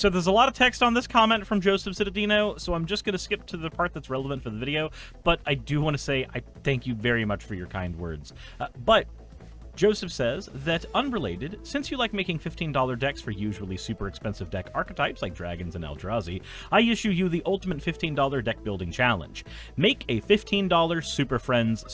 So there's a lot of text on this comment from Joseph Citadino, so I'm just going to skip to the part that's relevant for the video, but I do want to say I thank you very much for your kind words. But Joseph says that, unrelated, since you like making $15 decks for usually super expensive deck archetypes like dragons and Eldrazi, I issue you the ultimate $15 deck building challenge. Make a $15 Super Friends /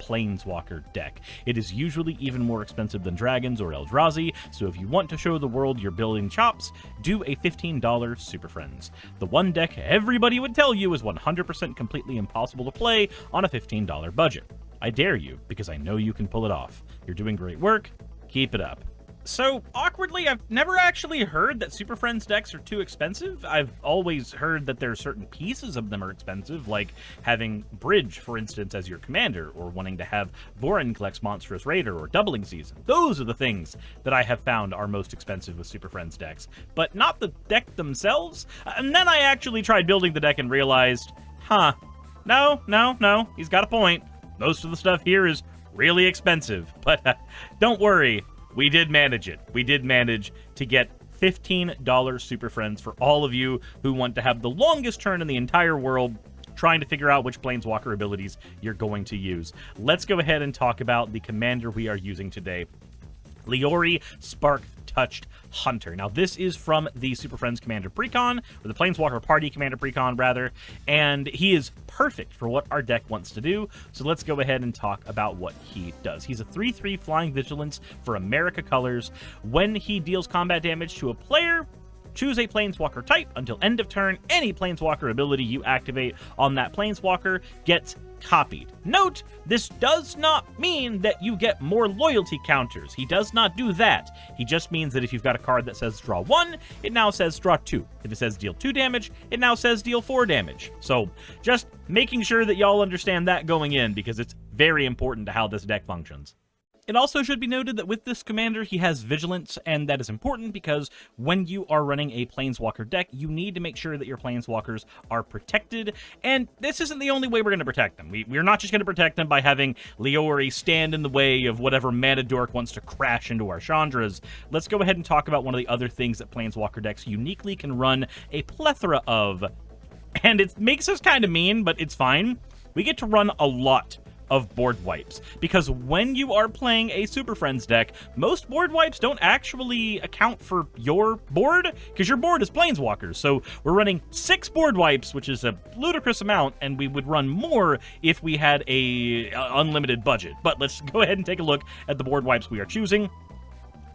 Planeswalker deck. It is usually even more expensive than dragons or Eldrazi, so if you want to show the world you're building chops, do a $15 Super Friends. The one deck everybody would tell you is 100% completely impossible to play on a $15 budget. I dare you, because I know you can pull it off. You're doing great work. Keep it up. So, awkwardly, I've never actually heard that Super Friends decks are too expensive. I've always heard that there are certain pieces of them are expensive, like having Bridge, for instance, as your commander, or wanting to have Vorinclex Monstrous Raider, or Doubling Season. Those are the things that I have found are most expensive with Super Friends decks, but not the deck themselves. And then I actually tried building the deck and realized, no, he's got a point. Most of the stuff here is really expensive, but don't worry, we did manage it. We did manage to get $15 Super Friends for all of you who want to have the longest turn in the entire world trying to figure out which Planeswalker abilities you're going to use. Let's go ahead and talk about the commander we are using today. Leori Spark-Touched Hunter. Now, this is from the Super Friends Commander Precon, or the Planeswalker Party Commander Precon, rather, and he is perfect for what our deck wants to do, so let's go ahead and talk about what he does. He's a 3/3 Flying Vigilance for America colors. When he deals combat damage to a player, choose a Planeswalker type. Until end of turn, any Planeswalker ability you activate on that Planeswalker gets copied. Note, this does not mean that you get more loyalty counters. He does not do that. He just means that if you've got a card that says draw 1, it now says draw 2. If it says deal 2 damage, it now says deal 4 damage. So just making sure that y'all understand that going in, because it's very important to how this deck functions. It also should be noted that with this commander, he has Vigilance, and that is important because when you are running a Planeswalker deck, you need to make sure that your Planeswalkers are protected, and this isn't the only way we're going to protect them. We're not just going to protect them by having Leori stand in the way of whatever mana dork wants to crash into our Chandras. Let's go ahead and talk about one of the other things that Planeswalker decks uniquely can run a plethora of, and it makes us kind of mean, but it's fine. We get to run a lot of board wipes, because when you are playing a Super Friends deck, most board wipes don't actually account for your board, because your board is Planeswalkers. So we're running 6 board wipes, which is a ludicrous amount, and we would run more if we had a unlimited budget. But let's go ahead and take a look at the board wipes we are choosing.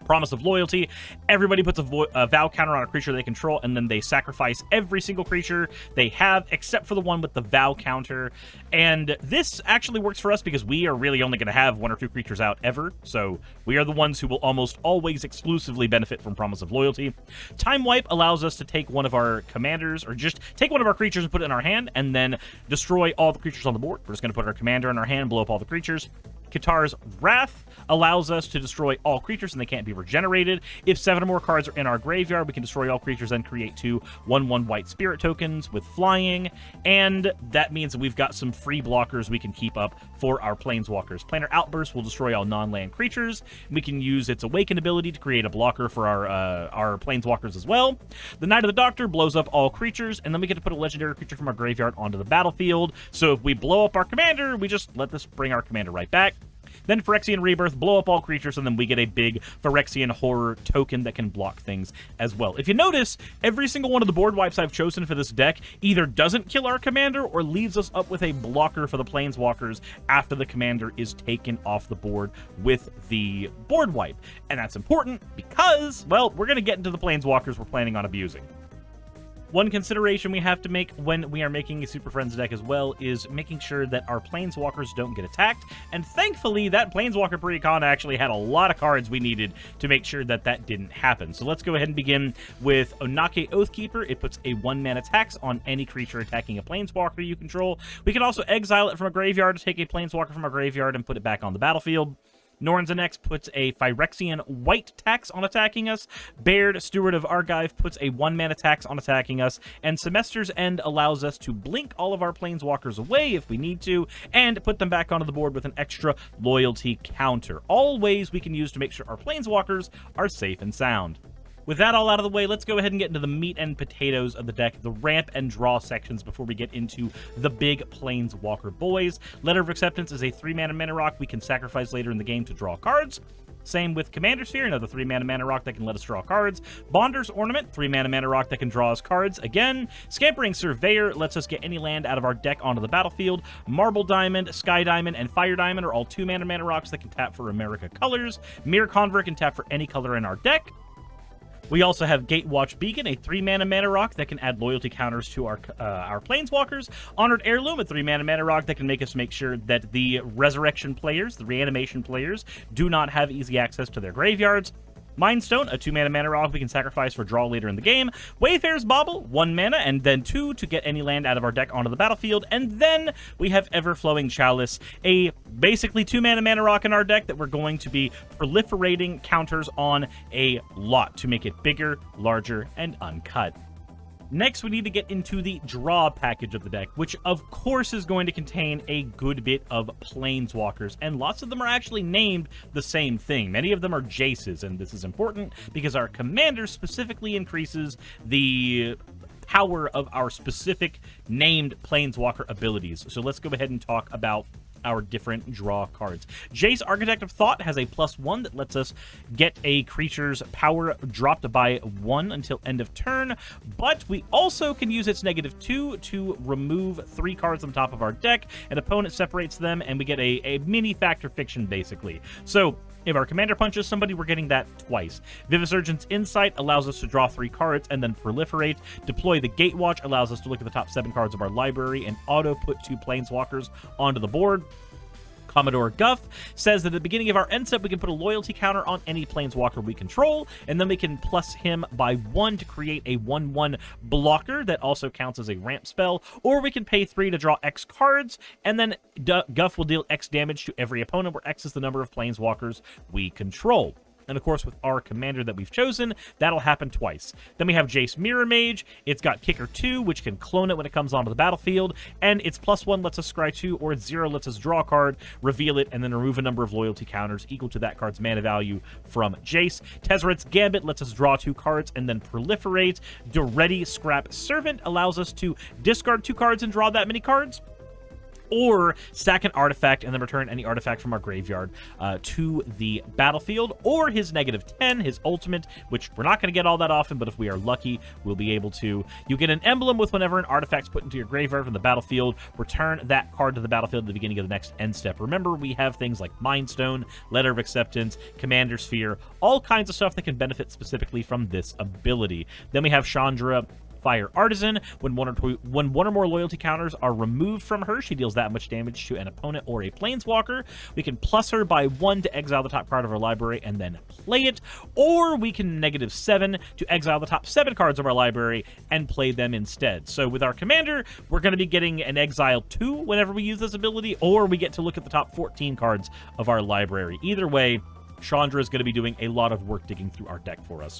Promise of Loyalty. Everybody puts a vow counter on a creature they control, and then they sacrifice every single creature they have, except for the one with the vow counter. And this actually works for us because we are really only going to have 1 or 2 creatures out ever, so we are the ones who will almost always exclusively benefit from Promise of Loyalty. Time Wipe allows us to take one of our commanders, or just take one of our creatures and put it in our hand, and then destroy all the creatures on the board. We're just going to put our commander in our hand, blow up all the creatures. Katar's Wrath allows us to destroy all creatures and they can't be regenerated. If 7 or more cards are in our graveyard, we can destroy all creatures and create 2 1/1 white spirit tokens with flying, and that means that we've got some free blockers we can keep up for our Planeswalkers. Planar Outburst will destroy all non-land creatures. We can use its Awaken ability to create a blocker for our Planeswalkers as well. The Knight of the Doctor blows up all creatures, and then we get to put a legendary creature from our graveyard onto the battlefield. So if we blow up our commander, we just let this bring our commander right back. Then Phyrexian Rebirth, blow up all creatures, and then we get a big Phyrexian Horror token that can block things as well. If you notice, every single one of the board wipes I've chosen for this deck either doesn't kill our commander or leaves us up with a blocker for the Planeswalkers after the commander is taken off the board with the board wipe. And that's important because, well, we're going to get into the Planeswalkers we're planning on abusing. One consideration we have to make when we are making a Super Friends deck as well is making sure that our Planeswalkers don't get attacked, and thankfully that Planeswalker Precon actually had a lot of cards we needed to make sure that that didn't happen. So let's go ahead and begin with Onake Oathkeeper. It puts a 1-mana tax on any creature attacking a Planeswalker you control. We can also exile it from a graveyard to take a Planeswalker from our graveyard and put it back on the battlefield. Nornzanex puts a Phyrexian white tax on attacking us. Baird, Steward of Argive, puts a 1-mana tax on attacking us. And Semester's End allows us to blink all of our Planeswalkers away if we need to, and put them back onto the board with an extra loyalty counter. All ways we can use to make sure our Planeswalkers are safe and sound. With that all out of the way, let's go ahead and get into the meat and potatoes of the deck, the ramp and draw sections, before we get into the big Planeswalker boys. Letter of Acceptance is a 3-mana mana rock we can sacrifice later in the game to draw cards. Same with Commander Sphere, another 3-mana mana rock that can let us draw cards. Bonder's Ornament, 3-mana mana rock that can draw us cards again. Scampering Surveyor lets us get any land out of our deck onto the battlefield. Marble Diamond, Sky Diamond, and Fire Diamond are all 2-mana mana rocks that can tap for America colors. Mirror Convert can tap for any color in our deck. We also have Gatewatch Beacon, a 3-mana mana rock that can add loyalty counters to our Planeswalkers. Honored Heirloom, a 3-mana mana rock that can make us make sure that the Resurrection players, the Reanimation players, do not have easy access to their graveyards. Mindstone, a 2-mana mana rock we can sacrifice for draw later in the game. Wayfarer's Bauble, 1 mana, and then 2 to get any land out of our deck onto the battlefield. And then we have Everflowing Chalice, a basically 2-mana mana rock in our deck that we're going to be proliferating counters on a lot to make it bigger, larger, and uncut. Next, we need to get into the draw package of the deck, which of course is going to contain a good bit of Planeswalkers, and lots of them are actually named the same thing. Many of them are Jaces, and this is important because our commander specifically increases the power of our specific named Planeswalker abilities. So let's go ahead and talk about our different draw cards. Jace, Architect of Thought, has a +1 that lets us get a creature's power dropped by 1 until end of turn, but we also can use its -2 to remove 3 cards on the top of our deck. An opponent separates them, and we get a mini Fact or Fiction, basically. So if our commander punches somebody, we're getting that twice. Vivisurgent's Insight allows us to draw 3 cards and then proliferate. Deploy the Gatewatch allows us to look at the top 7 cards of our library and auto-put 2 Planeswalkers onto the board. Commodore Guff says that at the beginning of our end step, we can put a loyalty counter on any Planeswalker we control, and then we can plus him by 1 to create a 1/1 blocker that also counts as a ramp spell, or we can pay 3 to draw X cards, and then Guff will deal X damage to every opponent, where X is the number of Planeswalkers we control. And of course, with our commander that we've chosen, that'll happen twice. Then we have Jace Mirror Mage. It's got Kicker 2, which can clone it when it comes onto the battlefield, and its +1 lets us scry 2, or its 0 lets us draw a card, reveal it, and then remove a number of loyalty counters equal to that card's mana value from Jace. Tezzeret's Gambit lets us draw 2 cards and then proliferate. Duretti Scrap Servant allows us to discard 2 cards and draw that many cards, or sack an artifact and then return any artifact from our graveyard to the battlefield, or his -10, his ultimate, which we're not going to get all that often, but if we are lucky, we'll be able to. You get an emblem with whenever an artifact's put into your graveyard from the battlefield, return that card to the battlefield at the beginning of the next end step. Remember, we have things like Mindstone, Letter of Acceptance, Commander Sphere, all kinds of stuff that can benefit specifically from this ability. Then we have Chandra Fire Artisan. When one or more loyalty counters are removed from her, she deals that much damage to an opponent or a Planeswalker. We can plus her by 1 to exile the top card of our library and then play it, or we can -7 to exile the top 7 cards of our library and play them instead. So with our commander, we're going to be getting an exile 2 whenever we use this ability, or we get to look at the top 14 cards of our library. Either way, Chandra is going to be doing a lot of work digging through our deck for us.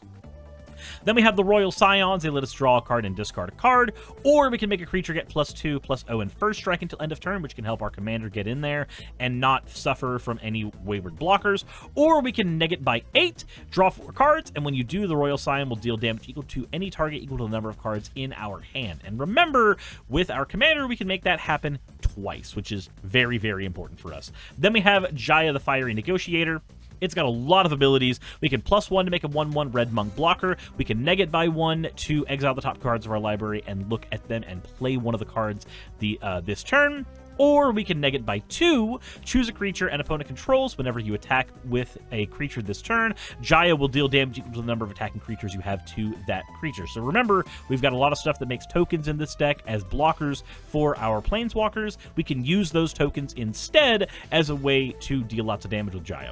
Then we have the Royal Scions. They let us draw a card and discard a card, or we can make a creature get +2/+0 and first strike until end of turn, which can help our commander get in there and not suffer from any wayward blockers, or we can neg it by 8, draw 4 cards, and when you do, the Royal Scion will deal damage equal to any target equal to the number of cards in our hand. And remember, with our commander, we can make that happen twice, which is very, very important for us. Then we have Jaya the Fiery Negotiator. It's got a lot of abilities. We can +1 to make a 1/1 red monk blocker. We can neg it by 1 to exile the top cards of our library and look at them and play one of the cards this turn. Or we can neg it by 2, choose a creature an opponent controls. Whenever you attack with a creature this turn, Jaya will deal damage equal to the number of attacking creatures you have to that creature. So remember, we've got a lot of stuff that makes tokens in this deck as blockers for our Planeswalkers. We can use those tokens instead as a way to deal lots of damage with Jaya.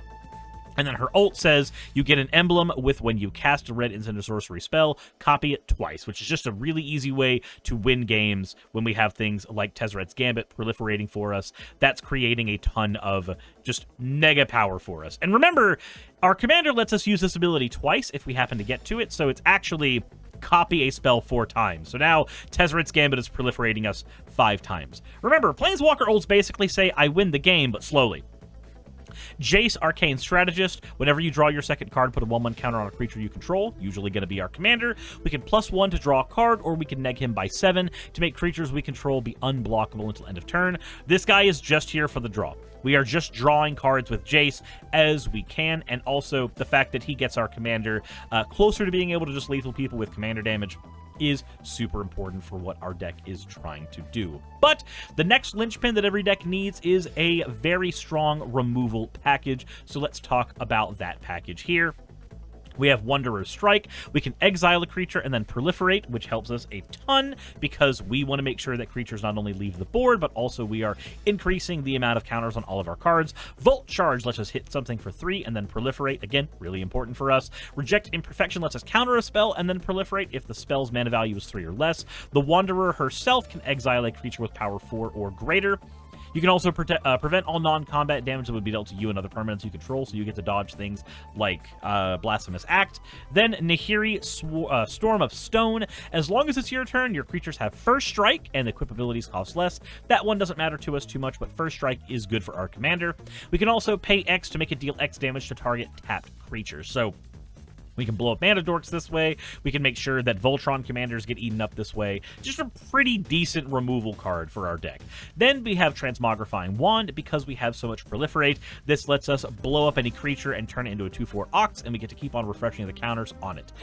And then her ult says you get an emblem with when you cast a red instant or sorcery spell, copy it twice, which is just a really easy way to win games when we have things like Tezzeret's Gambit proliferating for us. That's creating a ton of just mega power for us. And remember, our commander lets us use this ability twice if we happen to get to it, so it's actually copy a spell 4 times. So now Tezzeret's Gambit is proliferating us 5 times. Remember, Planeswalker ults basically say, I win the game, but slowly. Jace, Arcane Strategist. Whenever you draw your second card, put a 1/1 counter on a creature you control, usually going to be our commander. We can +1 to draw a card, or we can neg him by 7 to make creatures we control be unblockable until end of turn. This guy is just here for the draw. We are just drawing cards with Jace as we can, and also the fact that he gets our commander closer to being able to just lethal people with commander damage is super important for what our deck is trying to do. But the next linchpin that every deck needs is a very strong removal package, so let's talk about that package here. We have Wanderer's Strike. We can exile a creature and then proliferate, which helps us a ton because we want to make sure that creatures not only leave the board, but also we are increasing the amount of counters on all of our cards. Volt Charge lets us hit something for 3 and then proliferate. Again, really important for us. Reject Imperfection lets us counter a spell and then proliferate if the spell's mana value is 3 or less. The Wanderer herself can exile a creature with power 4 or greater. You can also prevent all non-combat damage that would be dealt to you and other permanents you control, so you get to dodge things like Blasphemous Act. Then Nahiri, Storm of Stone. As long as it's your turn, your creatures have First Strike, and equip abilities cost less. That one doesn't matter to us too much, but First Strike is good for our commander. We can also pay X to make it deal X damage to target tapped creatures. So we can blow up Mana Dorks this way. We can make sure that Voltron commanders get eaten up this way. Just a pretty decent removal card for our deck. Then we have Transmogrifying Wand. Because we have so much Proliferate, this lets us blow up any creature and turn it into a 2/4 Ox, and we get to keep on refreshing the counters on it.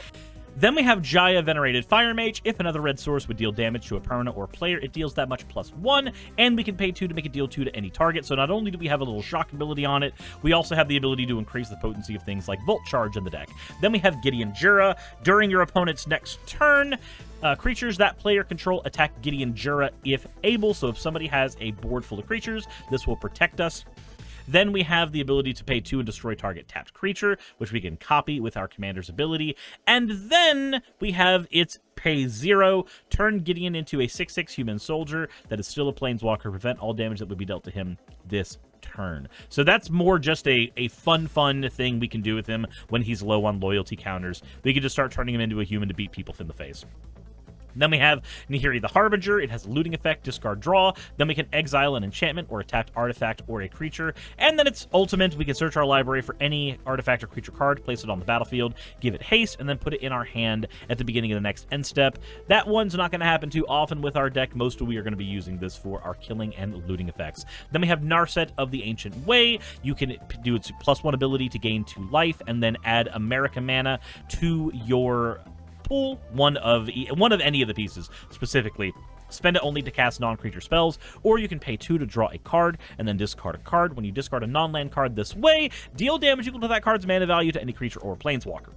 Then we have Jaya, Venerated Fire Mage. If another red source would deal damage to a permanent or player, it deals that much +1, and we can pay 2 to make it deal 2 to any target. So not only do we have a little shock ability on it, we also have the ability to increase the potency of things like Volt Charge in the deck. Then we have Gideon Jura. During your opponent's next turn, creatures that player control attack Gideon Jura if able. So if somebody has a board full of creatures, this will protect us. Then we have the ability to pay 2 and destroy target tapped creature, which we can copy with our commander's ability. And then we have its pay 0, turn Gideon into a 6/6 human soldier that is still a planeswalker, prevent all damage that would be dealt to him this turn. So that's more just a fun thing we can do with him when he's low on loyalty counters. We can just start turning him into a human to beat people in the face. Then we have Nahiri the Harbinger. It has a looting effect, discard, draw. Then we can exile an enchantment or a tapped artifact or a creature. And then its ultimate, we can search our library for any artifact or creature card, place it on the battlefield, give it haste, and then put it in our hand at the beginning of the next end step. That one's not going to happen too often with our deck. Most of we are going to be using this for our killing and looting effects. Then we have Narset of the Ancient Way. You can do its +1 ability to gain 2 life, and then add America mana to your pool, one of any of the pieces specifically. Spend it only to cast non-creature spells, or you can pay 2 to draw a card and then discard a card. When you discard a non-land card this way, deal damage equal to that card's mana value to any creature or planeswalker.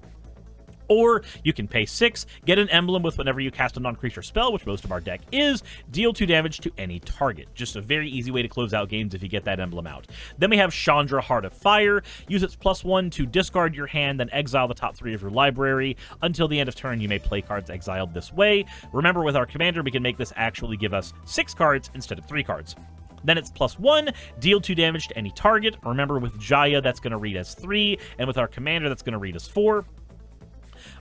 Or you can pay 6, get an emblem with whenever you cast a non-creature spell, which most of our deck is, deal 2 damage to any target. Just a very easy way to close out games if you get that emblem out. Then we have Chandra, Heart of Fire. Use its +1 to discard your hand, then exile the top 3 of your library. Until the end of turn, you may play cards exiled this way. Remember, with our commander, we can make this actually give us 6 cards instead of 3 cards. Then it's +1, deal 2 damage to any target. Remember, with Jaya, that's going to read as 3, and with our commander, that's going to read as 4.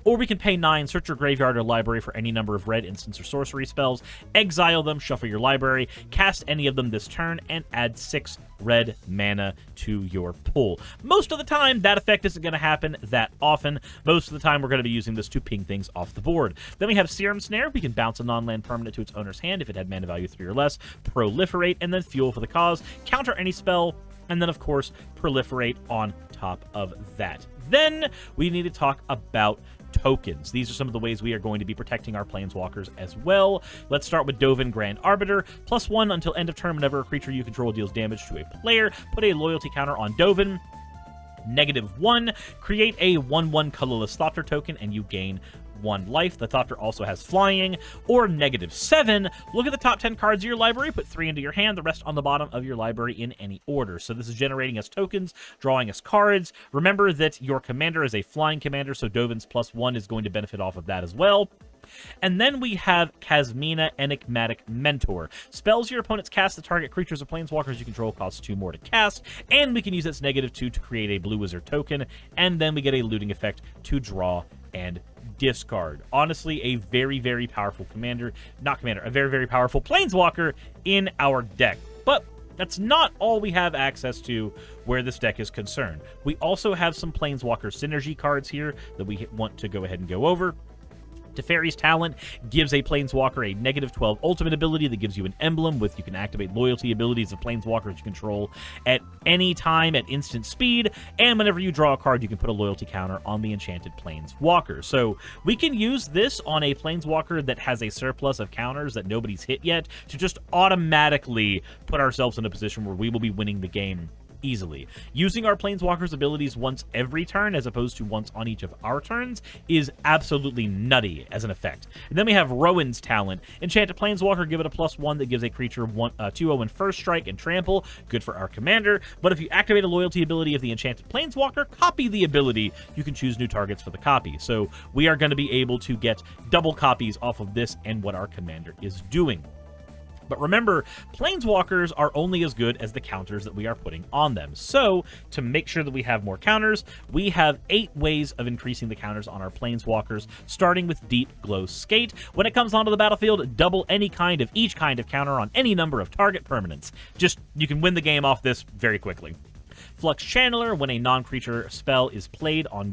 Or we can pay 9, search your graveyard or library for any number of red instants or sorcery spells, exile them, shuffle your library, cast any of them this turn, and add 6 red mana to your pool. Most of the time, that effect isn't going to happen that often. Most of the time, we're going to be using this to ping things off the board. Then we have Serum Snare. We can bounce a non-land permanent to its owner's hand if it had mana value 3 or less, proliferate, and then fuel for the cause, counter any spell, and then, of course, proliferate on top of that. Then we need to talk about tokens. These are some of the ways we are going to be protecting our planeswalkers as well. Let's start with Dovin, Grand Arbiter. +1 until end of turn. Whenever a creature you control deals damage to a player, put a loyalty counter on Dovin. -1, create a 1/1 colorless Thopter token and you gain 1 life. The Thopter also has flying. Or -7, look at the top 10 cards of your library, put 3 into your hand, the rest on the bottom of your library in any order. So this is generating us tokens, drawing us cards. Remember that your commander is a flying commander, so Dovin's +1 is going to benefit off of that as well. And then we have Kasmina, Enigmatic Mentor. Spells your opponents cast the target creatures or planeswalkers you control cost 2 more to cast, and we can use its -2 to create a blue wizard token, and then we get a looting effect to draw and discard. Honestly, a very, very powerful a very, very powerful planeswalker in our deck. But that's not all we have access to where this deck is concerned. We also have some Planeswalker synergy cards here that we want to go ahead and go over. Teferi's Talent gives a Planeswalker a -12 ultimate ability that gives you an emblem with you can activate loyalty abilities of Planeswalkers you control at any time at instant speed, and whenever you draw a card, you can put a loyalty counter on the enchanted Planeswalker. So we can use this on a Planeswalker that has a surplus of counters that nobody's hit yet to just automatically put ourselves in a position where we will be winning the game easily. Using our Planeswalker's abilities once every turn as opposed to once on each of our turns is absolutely nutty as an effect. And then we have Rowan's Talent. Enchant a Planeswalker, give it a +1 that gives a creature 2/0 in first strike and trample. Good for our commander. But if you activate a loyalty ability of the enchanted Planeswalker, copy the ability. You can choose new targets for the copy. So we are going to be able to get double copies off of this and what our commander is doing. But remember, Planeswalkers are only as good as the counters that we are putting on them. So, to make sure that we have more counters, we have 8 ways of increasing the counters on our Planeswalkers, starting with Deep Glow Skate. When it comes onto the battlefield, double each kind of counter on any number of target permanents. You can win the game off this very quickly. Flux Channeler, when a non-creature spell is played on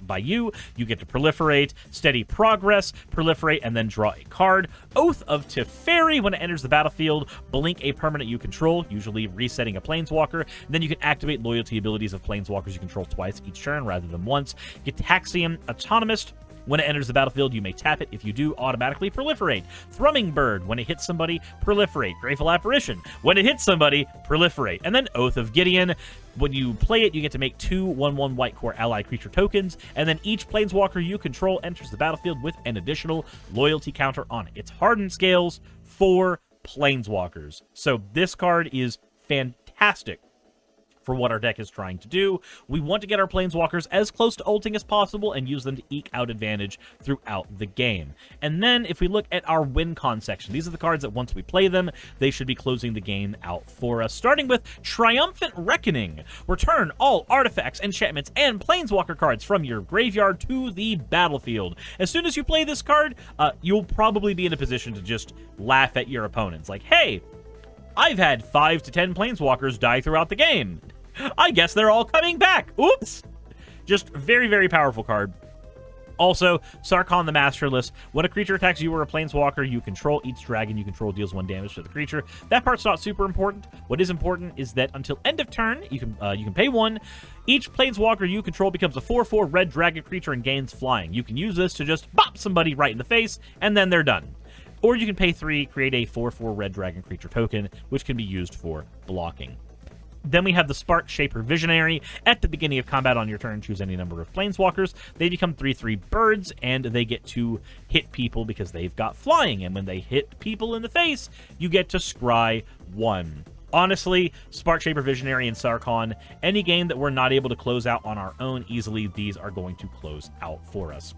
by you get to proliferate, Steady Progress, proliferate, and then draw a card. Oath of Teferi, when it enters the battlefield, blink a permanent you control, usually resetting a Planeswalker. Then you can activate loyalty abilities of Planeswalkers you control twice each turn rather than once. Gitaxian Autonomist, when it enters the battlefield, you may tap it. If you do, automatically proliferate. Thrumming Bird, when it hits somebody, proliferate. Grateful Apparition, when it hits somebody, proliferate. And then Oath of Gideon, when you play it, you get to make 2 1/1 white core ally creature tokens, and then each Planeswalker you control enters the battlefield with an additional loyalty counter on it. It's hardened scales for Planeswalkers. So this card is fantastic for what our deck is trying to do. We want to get our Planeswalkers as close to ulting as possible and use them to eke out advantage throughout the game. And then if we look at our win con section, these are the cards that once we play them, they should be closing the game out for us. Starting with Triumphant Reckoning. Return all artifacts, enchantments, and Planeswalker cards from your graveyard to the battlefield. As soon as you play this card, you'll probably be in a position to just laugh at your opponents. Like, hey, I've had 5 to 10 Planeswalkers die throughout the game. I guess they're all coming back. Oops. Just very, very powerful card. Also, Sarkhan the Masterless. When a creature attacks you or a Planeswalker you control, each dragon you control deals 1 damage to the creature. That part's not super important. What is important is that until end of turn, you can pay 1. Each Planeswalker you control becomes a 4/4 red dragon creature and gains flying. You can use this to just bop somebody right in the face, and then they're done. Or you can pay 3, create a 4/4 red dragon creature token, which can be used for blocking. Then we have the Spark Shaper Visionary. At the beginning of combat on your turn, choose any number of Planeswalkers. They become 3/3 birds, and they get to hit people because they've got flying. And when they hit people in the face, you get to scry 1. Honestly, Spark Shaper Visionary and Sarkhan, any game that we're not able to close out on our own easily, these are going to close out for us.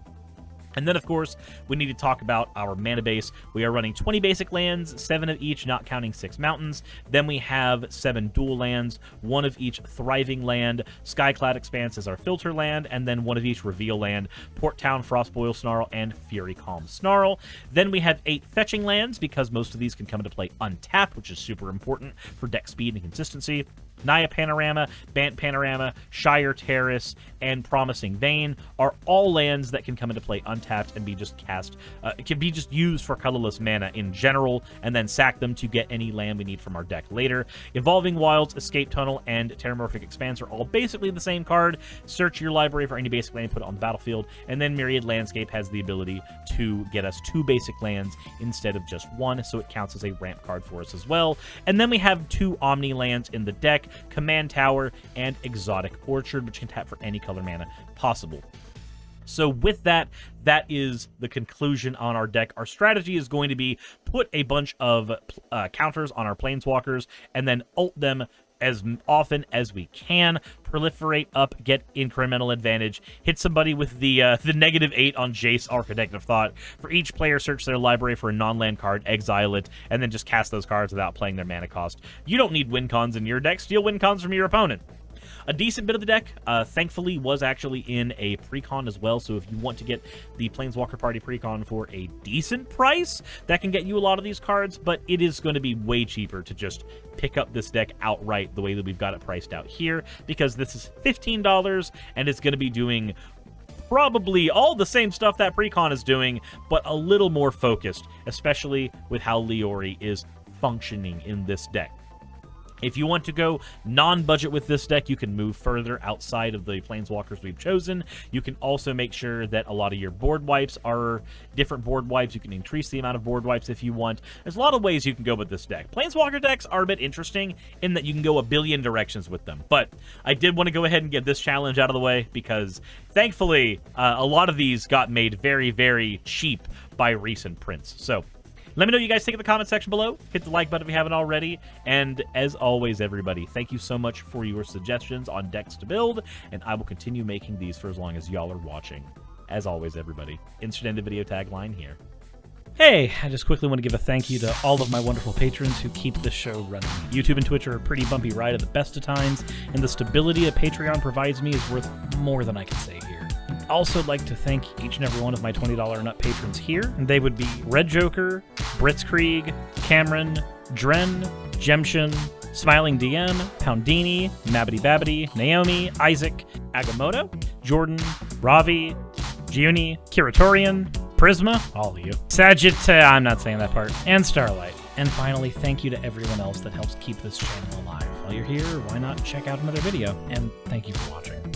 And then, of course, we need to talk about our mana base. We are running 20 basic lands, 7 of each, not counting 6 mountains. Then we have 7 dual lands, 1 of each thriving land. Skyclad Expanse is our filter land, and then 1 of each reveal land. Port Town, Frostboil Snarl, and Fury Calm Snarl. Then we have 8 fetching lands, because most of these can come into play untapped, which is super important for deck speed and consistency. Naya Panorama, Bant Panorama, Shire Terrace, and Promising Vein are all lands that can come into play untapped and be just cast. Can be just used for colorless mana in general, and then sack them to get any land we need from our deck later. Evolving Wilds, Escape Tunnel, and Terramorphic Expanse are all basically the same card. Search your library for any basic land, put it on the battlefield, and then Myriad Landscape has the ability to get us 2 basic lands instead of just 1, so it counts as a ramp card for us as well. And then we have 2 Omni lands in the deck, Command Tower and Exotic Orchard, which can tap for any color mana possible. So with that, that is the conclusion on our deck. Our strategy is going to be put a bunch of counters on our Planeswalkers and then ult them as often as we can, proliferate up, get incremental advantage, hit somebody with the -8 on Jace, Architect of Thought. For each player, search their library for a non-land card, exile it, and then just cast those cards without playing their mana cost. You don't need win cons in your deck, steal win cons from your opponent. A decent bit of the deck, thankfully, was actually in a precon as well, so if you want to get the Planeswalker Party precon for a decent price, that can get you a lot of these cards, but it is going to be way cheaper to just pick up this deck outright the way that we've got it priced out here, because this is $15, and it's going to be doing probably all the same stuff that precon is doing, but a little more focused, especially with how Leori is functioning in this deck. If you want to go non-budget with this deck, you can move further outside of the Planeswalkers we've chosen. You can also make sure that a lot of your board wipes are different board wipes. You can increase the amount of board wipes if you want. There's a lot of ways you can go with this deck. Planeswalker decks are a bit interesting in that you can go a billion directions with them. But I did want to go ahead and get this challenge out of the way because, thankfully, a lot of these got made very, very cheap by recent prints. So let me know what you guys think in the comment section below. Hit the like button if you haven't already. And as always, everybody, thank you so much for your suggestions on decks to build, and I will continue making these for as long as y'all are watching. As always, everybody, insert end of video tagline here. Hey, I just quickly want to give a thank you to all of my wonderful patrons who keep this show running. YouTube and Twitch are a pretty bumpy ride at the best of times, and the stability that Patreon provides me is worth more than I can say here. I'd also like to thank each and every one of my $20 and up patrons here, and they would be Red Joker, Blitzkrieg, Cameron, Dren, Jemshin, Smiling DM, Poundini, Mabbity Babbity, Naomi, Isaac, Agamotto, Jordan, Ravi, Giuni, Kiratorian, Prisma, all of you, I'm not saying that part, and Starlight. And finally, thank you to everyone else that helps keep this channel alive. While you're here, why not check out another video? And thank you for watching.